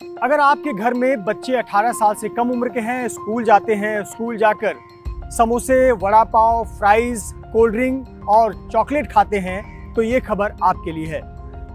अगर आपके घर में बच्चे 18 साल से कम उम्र के हैं, स्कूल जाते हैं, स्कूल जाकर समोसे, vada pav, fries, cold drink और चॉकलेट खाते हैं, तो ये खबर आपके लिए है।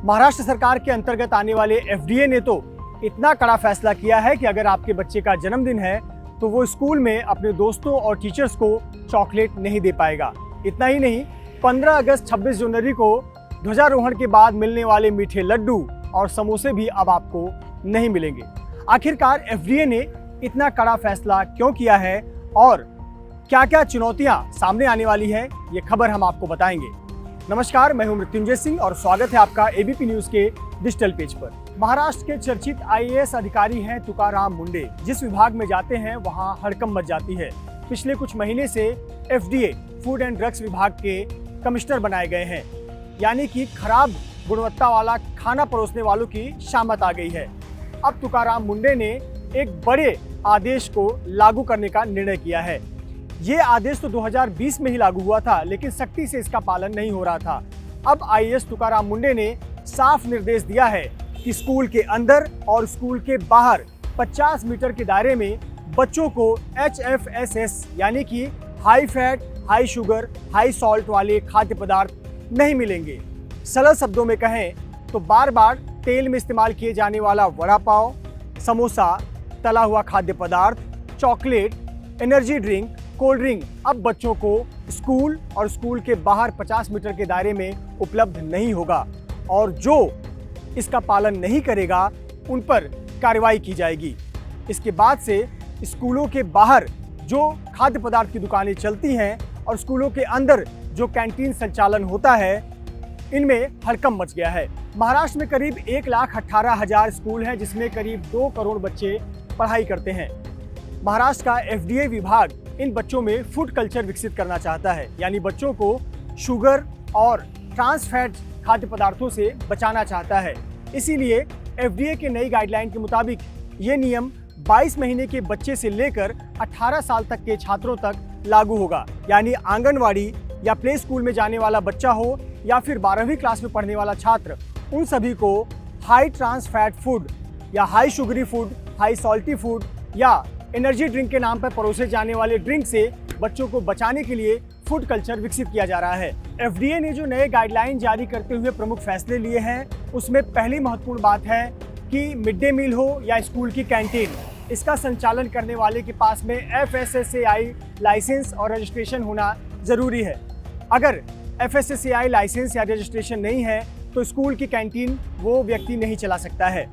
महाराष्ट्र सरकार के अंतर्गत आने वाले एफडीए ने तो इतना कड़ा फैसला किया है कि अगर आपके बच्चे का जन्मदिन है तो वो स्कूल में अपने दोस्तों और टीचर्स को चॉकलेट नहीं दे पाएगा। इतना ही नहीं, 15 अगस्त 26 जनवरी को ध्वजारोहण के बाद मिलने वाले मीठे लड्डू और समोसे भी अब आपको नहीं मिलेंगे। आखिरकार एफडीए ने इतना कड़ा फैसला क्यों किया है और क्या क्या चुनौतियां सामने आने वाली है, ये खबर हम आपको बताएंगे। नमस्कार, मैं हूं मृत्युंजय सिंह और स्वागत है आपका एबीपी न्यूज के डिजिटल पेज पर। महाराष्ट्र के चर्चित आईएएस अधिकारी हैं तुकाराम मुंडे। जिस विभाग में जाते हैं वहां हड़कंप मच जाती है। पिछले कुछ महीने से एफडीए फूड एंड ड्रग्स विभाग के कमिश्नर बनाए गए हैं, यानी कि खराब गुणवत्ता वाला खाना परोसने वालों की शामत आ गई है। अब तुकाराम मुंडे ने एक बड़े आदेश को लागू करने का निर्णय किया है। ये आदेश तो 2020 में ही लागू हुआ था, लेकिन सख्ती से इसका पालन नहीं हो रहा था। अब आईएएस तुकाराम मुंडे ने साफ निर्देश दिया है कि स्कूल के अंदर और स्कूल के बाहर 50 मीटर के दायरे में बच्चों को HFSS यानी कि high fat, high sugar, high salt वाले खाद्य पदार्थ नहीं मिलेंगे। सरल शब्दों में कहें तो बार बार तेल में इस्तेमाल किए जाने वाला वड़ा पाव, समोसा, तला हुआ खाद्य पदार्थ, chocolate, energy drink, cold drink अब बच्चों को स्कूल और स्कूल के बाहर 50 मीटर के दायरे में उपलब्ध नहीं होगा और जो इसका पालन नहीं करेगा उन पर कार्रवाई की जाएगी। इसके बाद से स्कूलों के बाहर जो खाद्य पदार्थ की दुकानें चलती हैं और स्कूलों के अंदर जो कैंटीन संचालन होता है, इनमें हड़कंप मच गया है। महाराष्ट्र में करीब 1,18,000 स्कूल हैं, जिसमें करीब 2 करोड़ बच्चे पढ़ाई करते हैं। महाराष्ट्र का एफडीए विभाग इन बच्चों में फूड कल्चर विकसित करना चाहता है, यानी बच्चों को शुगर और ट्रांस फैट खाद्य पदार्थों से बचाना चाहता है। इसीलिए एफडीए के नई गाइडलाइन के मुताबिक ये नियम 22 महीने के बच्चे से लेकर 18 साल तक के छात्रों तक लागू होगा। यानी आंगनवाड़ी या प्ले स्कूल में जाने वाला बच्चा हो या फिर 12वीं क्लास में पढ़ने वाला छात्र, उन सभी को हाई ट्रांस फैट फूड या high sugary food, high salty food या एनर्जी ड्रिंक के नाम पर परोसे जाने वाले ड्रिंक से बच्चों को बचाने के लिए फूड कल्चर विकसित किया जा रहा है। एफडीए ने जो नए गाइडलाइन जारी करते हुए प्रमुख फैसले लिए हैं, उसमें पहली महत्वपूर्ण बात है कि मिड डे मील हो या स्कूल की कैंटीन, इसका संचालन करने वाले के पास में FSSAI लाइसेंस और रजिस्ट्रेशन होना जरूरी है। अगर FSSAI लाइसेंस या रजिस्ट्रेशन नहीं है तो स्कूल की कैंटीन वो व्यक्ति नहीं चला सकता है।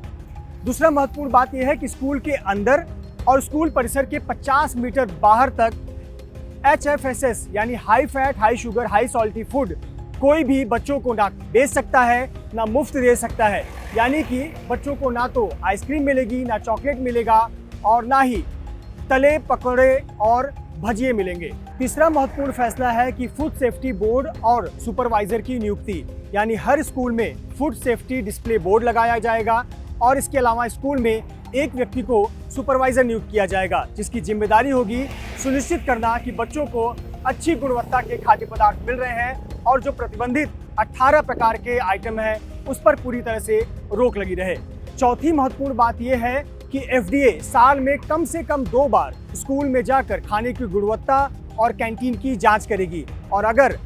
दूसरा महत्वपूर्ण बात यह है कि स्कूल के अंदर और स्कूल परिसर के 50 मीटर बाहर तक HFSS यानी high fat, high sugar, high salty food कोई भी बच्चों को ना बेच सकता है, ना मुफ्त दे सकता है। यानी कि बच्चों को ना तो आइसक्रीम मिलेगी, ना चॉकलेट मिलेगा और ना ही तले पकौड़े और भजिए मिलेंगे। तीसरा महत्वपूर्ण फैसला है कि फूड सेफ्टी बोर्ड और सुपरवाइजर की नियुक्ति, यानी हर स्कूल में फूड सेफ्टी डिस्प्ले बोर्ड लगाया जाएगा और इसके अलावा स्कूल में एक व्यक्ति को सुपरवाइजर नियुक्त किया जाएगा, जिसकी जिम्मेदारी होगी सुनिश्चित करना कि बच्चों को अच्छी गुणवत्ता के खाद्य पदार्थ मिल रहे हैं और जो प्रतिबंधित 18 प्रकार के आइटम हैं उस पर पूरी तरह से रोक लगी रहे। चौथी महत्वपूर्ण बात यह है कि एफडीए साल में कम से कम 2 बार स्कूल में जाकर खाने की गुणवत्ता और कैंटीन की जांच करेगी और अगर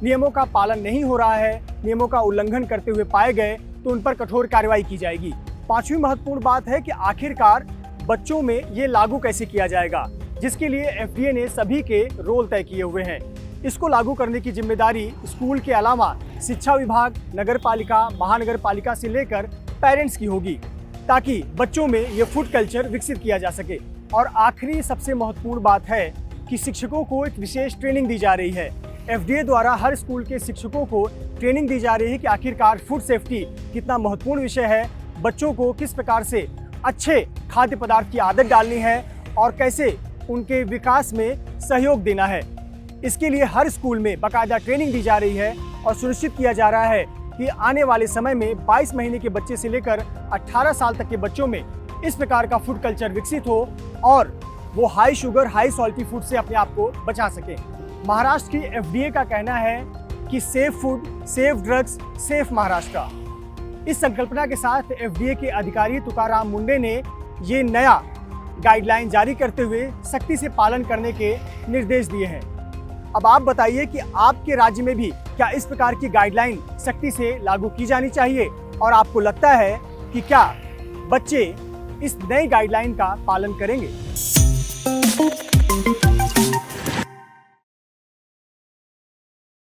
नियमों का पालन नहीं हो रहा है, नियमों का उल्लंघन करते हुए पाए गए तो उन पर कठोर कार्रवाई की जाएगी। पांचवी महत्वपूर्ण बात है कि आखिरकार बच्चों में ये लागू कैसे किया जाएगा, जिसके लिए एफडीए ने सभी के रोल तय किए हुए हैं। इसको लागू करने की जिम्मेदारी स्कूल के अलावा शिक्षा विभाग, नगर पालिका, महानगर पालिका से लेकर पेरेंट्स की होगी, ताकि बच्चों में ये फूड कल्चर विकसित किया जा सके। और आखिरी सबसे महत्वपूर्ण बात है कि शिक्षकों को एक विशेष ट्रेनिंग दी जा रही है। एफडीए द्वारा हर स्कूल के शिक्षकों को ट्रेनिंग दी जा रही है कि आखिरकार फूड सेफ्टी कितना महत्वपूर्ण विषय है, बच्चों को किस प्रकार से अच्छे खाद्य पदार्थ की आदत डालनी है और कैसे उनके विकास में सहयोग देना है। इसके लिए हर स्कूल में बाकायदा ट्रेनिंग दी जा रही है और सुनिश्चित किया जा रहा है कि आने वाले समय में 22 महीने के बच्चे से लेकर 18 साल तक के बच्चों में इस प्रकार का फूड कल्चर विकसित हो और वो high sugar, high salty food से अपने आप को बचा सके। महाराष्ट्र की एफडीए का कहना है कि safe food, safe drugs, safe Maharashtra. इस संकल्पना के साथ एफडीए के अधिकारी तुकाराम मुंडे ने ये नया गाइडलाइन जारी करते हुए सख्ती से पालन करने के निर्देश दिए हैं। अब आप बताइए कि आपके राज्य में भी क्या इस प्रकार की गाइडलाइन सख्ती से लागू की जानी चाहिए और आपको लगता है कि क्या बच्चे इस नई गाइडलाइन का पालन करेंगे।